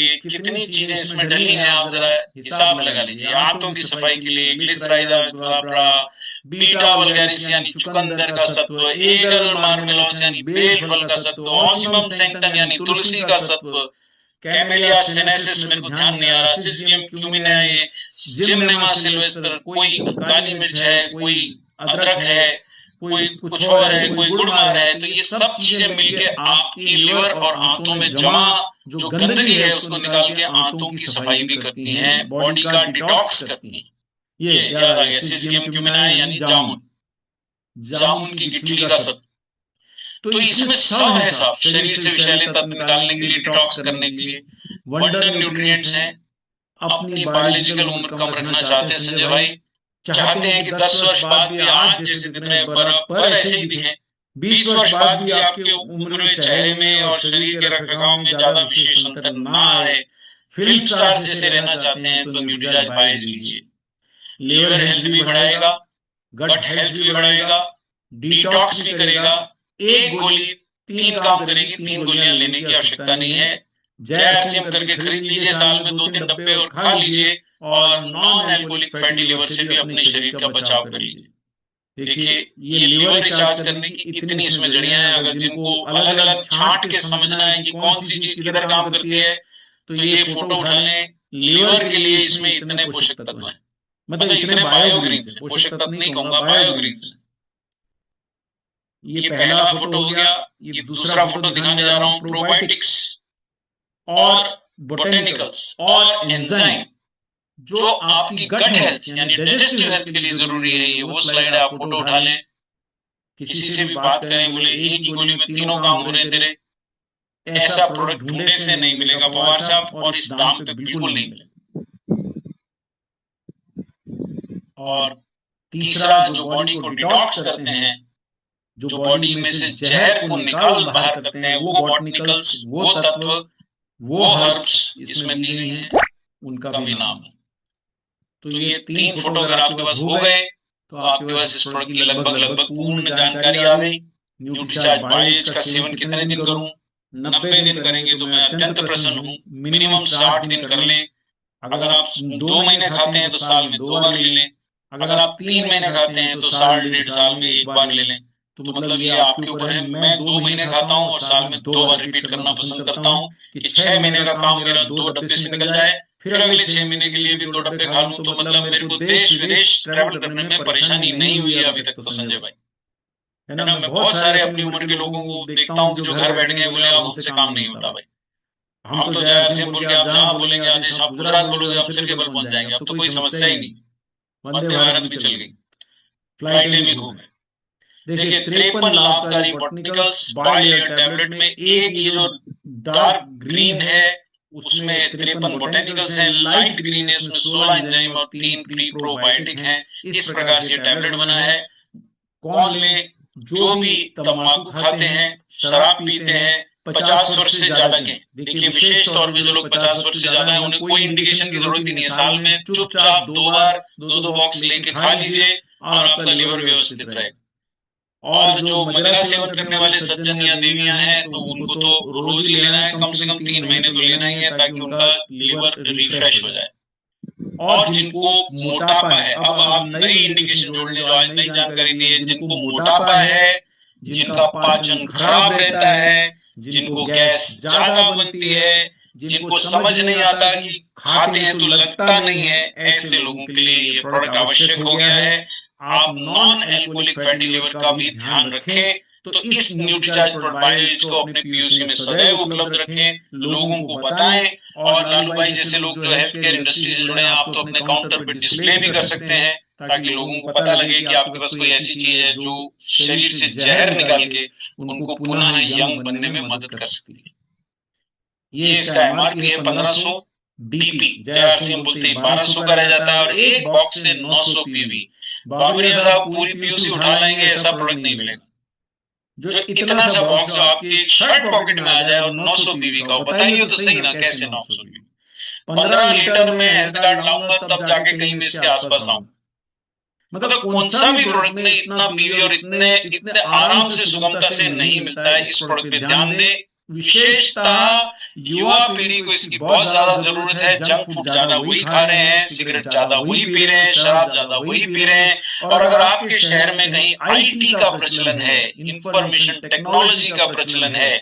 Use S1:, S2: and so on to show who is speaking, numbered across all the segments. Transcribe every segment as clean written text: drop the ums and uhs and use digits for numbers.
S1: लिए कितनी चीजें इसमें डली हैं, आप जरा हिसाब लगा लीजिए। आंतों की सफाई के लिए ग्लिसराइडरा, बीटा वल्गैरिस यानी चुकंदर का सत्व, एगल मार्मेलोस यानी बेल फल का सत्व, ऑसिमम सैंक्टम यानी तुलसी का सत्व, कैमेलिया सिनेसिस, मेरे को ध्यान नहीं आ रहा, सिजियम क्यूमिना, ये जिमनेमा सिल्वेस्टर, कोई काली मिर्च है, कोई अदरक है, कोई कुछ और है, कोई गुड़ मार है। तो ये सब चीजें मिलके आपकी लिवर और आंतों में जमा जो गंदगी है उसको निकाल के आंतों की सफाई भी करती हैं, बॉडी का डिटॉक्स करती हैं। ये याद आ गया, सिजियम क्यूमिना यानी जामुन, जामुन की गिठली का सत्व। तो इसमें सब है साहब, शरीर से विषैले तत्व निकालने के लिए, डिटॉक्स करने के लिए। वंडर न्यूट्रिएंट्स हैं। अपनी बायोलॉजिकल उम्र कम रखना चाहते हैं संजय भाई, चाहते हैं कि 10 वर्ष बाद भी आज जैसे कितने बराबर ऐसे ही दिखें, 20 वर्ष बाद भी आपके उम्र में, चेहरे में और शरीर के रखरखाव में ज्यादा विशेष अंतर ना आए, फिल्म स्टार्स जैसे रहना चाहते हैं तो न्यूट्रीजाइज बायोज लीजिए। लीवर हेल्थ भी बढ़ाएगा, गट हेल्थ भी बढ़ाएगा, डिटॉक्स भी करेगा। एक गोली 3 काम करेगी, 3 गोलियां लेने की आवश्यकता नहीं है। जैसिम करके खरीद लीजिए, साल में 2-3 डब्बे और खा लीजिए, और नॉन एल्कोहलिक फैटी लिवर से भी अपने शरीर का बचाव कर लीजिए। देखिए, ये लिवर रिचार्ज करने की इतनी इसमें जड़ियां हैं, अगर जिनको अलग अलग छांट के समझना है कि कौन सी चीज किधर काम करती है, तो ये फोटो उठा लें। लिवर के लिए इसमें इतने पोषक तत्व हैं, मतलब इतने बायोग्रीन्स, पोषक तत्व नहीं कहूंगा, बायोग्रीन्स। ये पहला फोटो हो गया। ये दूसरा फोटो दिखाने जा रहा हूं, प्रोबायोटिक्स और बोटेनिकल्स और एंजाइम जो आपकी गट हेल्थ यानी डाइजेस्टिव हेल्थ के लिए जरूरी है। ये वो स्लाइड है, आप फोटो उठा लें। किसी से भी बात करें, बोले एक ही गोली में तीनों काम हो रहे हैं तेरे, ऐसा प्रोडक्ट ढूंढे से नहीं मिलेगा पवार साहब, और इस दाम पे बिल्कुल नहीं मिलेगा। और तीसरा, जो बॉडी को डिटॉक्स करते हैं, जो बॉडी में से जहर को निकाल बाहर करते हैं, वो बॉटनिकल्स, वो तत्व, वो हर्ब्स इसमें दी गई हैं, उनका भी नाम है। तो ये 3 फोटो अगर आपके पास हो गए तो आपके पास इस प्रोडक्ट की लगभग पूर्ण जानकारी आ गई। न्यूट्रीचार्ज बायोएज का सेवन कितने दिन करूं? 90 दिन करेंगे तो मैं अत्यंत प्रसन्न हूं। मिनिमम 60 दिन कर लें। अगर आप 2 महीने खाते हैं तो साल में 2 बार ले लें। अगर आप 3 महीने खाते हैं तो साल 1.5 साल में 1 बार ले लें। तो मतलब ये आपके ऊपर है। मैं 2 महीने खाता हूँ और साल में 2 बार रिपीट करना पसंद करता हूँ कि 6 महीने का काम मेरा 2 डब्बे से निकल जाए, फिर अगले 6 महीने के लिए भी 2 डब्बे खा लूं, तो मतलब मेरे को देश विदेश ट्रैवल करने में परेशानी नहीं हुई है अभी तक तो संजय भाई, है ना। मैं बहुत सारे अपनी उम्र के लोगों को देखता हूँ जो घर बैठ गए, बोले अब हमसे काम नहीं होता भाई, हम तो जय सिंह बोल के आप जहाँ बोलेंगे आदेश, आप गुजरात बोलोगे हम सिर के बल पहुंच जाएंगे, अब तो कोई समस्या ही नहीं। वंदे भारत भी चल गई, फ्लाइटें भी घूम गए। देखिए 53 लाभकारी बॉटनिकल्स बाइलेयर टैबलेट में, एक ये जो डार्क ग्रीन है उसमें 53 बॉटनिकल्स हैं, लाइट ग्रीन है उसमें 16 एंजाइम और 3 प्री प्रोबायोटिक हैं। इस प्रकार से टैबलेट बना है। कौन ले? जो भी तंबाकू खाते हैं, शराब पीते हैं, 50 वर्ष से ज्यादा के। देखिए विशेष तौर पे जो लोग 50 वर्ष से ज्यादा है उन्हें कोई इंडिकेशन की जरूरत ही नहीं है। साल में चुपचाप 2 बार 2-2 बॉक्स लेके खा लीजिए और आपका लिवर व्यवस्थित रहेगा। और जो मदिरा सेवन करने वाले सज्जन या देवियां हैं तो उनको तो रोज ही लेना है, कम से कम 3 महीने तो लेना ही है ताकि उनका लिवर रिफ्रेश हो जाए। और जिनको मोटापा है, अब नई इंडिकेशन जोड़ने, जो आज नई जानकारी दी है, जिनको मोटापा है, जिनका पाचन खराब रहता है, जिनको गैस ज्यादा बनती है, जिनको समझ नहीं आता कि खाते हैं तो लगता नहीं है, ऐसे लोगों के लिए ये प्रोडक्ट आवश्यक हो गया है। आप नॉन एल्कोहलिक फैटी लिवर का भी ध्यान रखें तो इस न्यूट्रीचार्ज बायोएज को अपने पीयूसी में सदैव उपलब्ध रखें, लोगों को बताएं। और लालू भाई जैसे लोग जो हेल्थ केयर इंडस्ट्री से जुड़े हैं, आप तो अपने काउंटर पे डिस्प्ले भी कर सकते हैं ताकि लोगों को पता लगे कि आपके पास कोई ऐसी चीज है जो शरीर से जहर निकाल के उनको पुनः यंग बनने में मदद कर सकती है। ये इसका एमआरपी है 1500, डीपी जय सिंह बोलते ही 1200 का रह जाता है और एक बॉक्स से 900 पीवी। बाबरिया साहब पूरी पीयूसी उठा लाएंगे ऐसा प्रोडक्ट नहीं मिलेगा। जो इतना सा बॉक्स जो आपके शर्ट पॉकेट में आ जाए और 900 पीवी का, बताइए तो सही ना कैसे 900 पीवी। 15 लीटर में हेल्थ कार्ड लाऊंगा तब जाके कहीं मैं इसके आसपास आऊं। मतलब कौन सा भी प्रोडक्ट में इतना पीवी और इतने इतने आराम से सुगमता से नहीं मिलता है। इस प्रोडक्ट पे ध्यान दें। विशेषतः युवा पीढ़ी को इसकी बहुत ज्यादा जरूरत है। जंक फूड ज्यादा वही खा रहे हैं, सिगरेट ज्यादा वही पी रहे हैं, शराब ज्यादा वही पी रहे हैं। और अगर आपके शहर में कहीं आईटी का प्रचलन है, इंफॉर्मेशन टेक्नोलॉजी का प्रचलन है,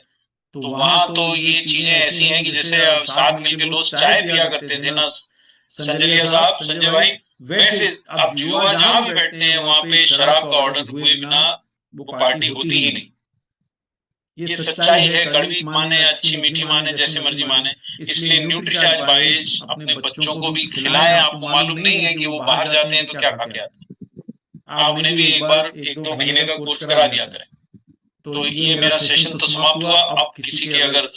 S1: तो वहां तो ये चीजें ऐसी हैं कि जैसे साथ मिलकर दोस्त चाय पिया करते थे ना संजय साहब, संजय भाई, वैसे अब युवा जहां भी बैठते हैं वहां पे शराब का ऑर्डर हुए बिना वो पार्टी होती ही नहीं। ये सच्चाई है, कड़वी माने अच्छी मीठी माने जैसे मर्जी माने। इसलिए न्यूट्रीचार्ज बायोएज अपने बच्चों को भी खिलाएं। आपको मालूम नहीं है कि वो बाहर जाते हैं तो क्या खा के आते हैं, आप उन्हें भी एक बार 1-2 महीने का कोर्स करा दिया करें। तो ये मेरा सेशन तो समाप्त हुआ। अब किसी के अगर